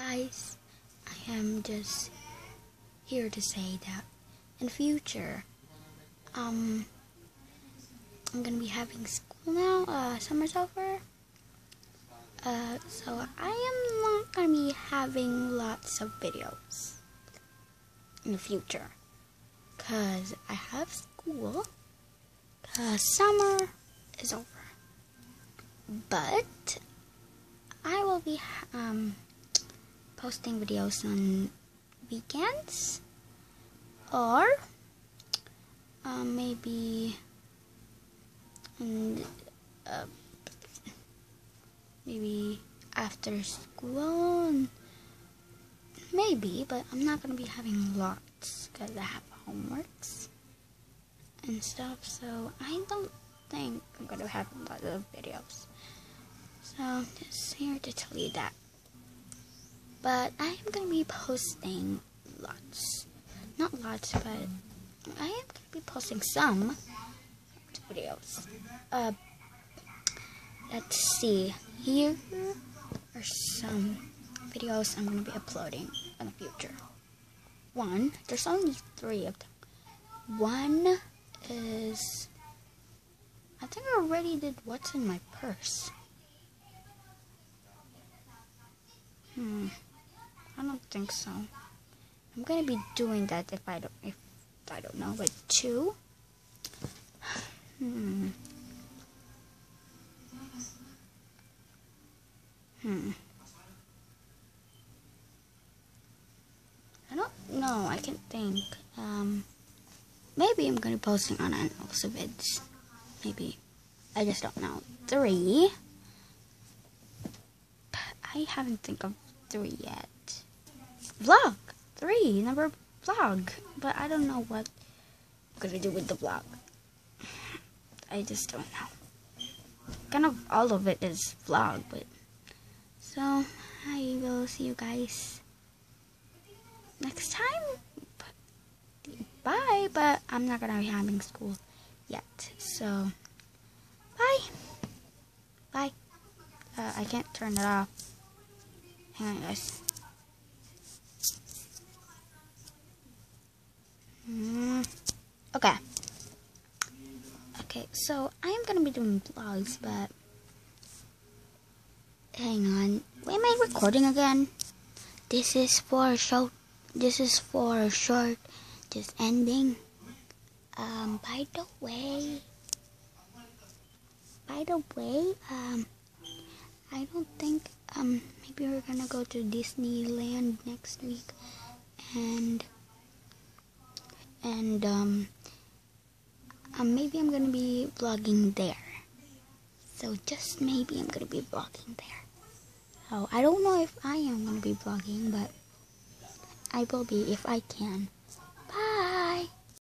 guys, I am just here to say that in the future, I'm gonna be having school now, summer's over, so I am not gonna be having lots of videos in the future, cause I have school, cause summer is over, but I will be posting videos on weekends, or maybe after school, maybe, but I'm not gonna be having lots because I have homeworks and stuff, so I don't think I'm gonna have a lot of videos. So I'm just here to tell you that. But I am going to be posting lots. Not lots, but I am going to be posting some videos. Let's see. Here are some videos I'm going to be uploading in the future. One, there's only 3 of them. One is, I think I already did what's in my purse. I don't think so. I'm gonna be doing that if I don't know. But 2. I don't know. I can't think. Maybe I'm gonna be posting on also vids. Maybe. I just don't know. 3. I haven't think of 3 yet. Vlog! 3, number vlog. But I don't know what I'm gonna do with the vlog. I just don't know. Kind of all of it is vlog, but so I will see you guys next time. Bye, but I'm not gonna be having school yet. So bye. Bye. I can't turn it off. Hang on, guys. Okay, so I am gonna be doing vlogs, but hang on. Wait, am I recording again? This is for a short. Just ending. By the way, I don't think maybe we're gonna go to Disneyland next week, and maybe I'm gonna be vlogging there. So just maybe I'm gonna be vlogging there. Oh, I don't know if I am gonna be vlogging, but I will be if I can.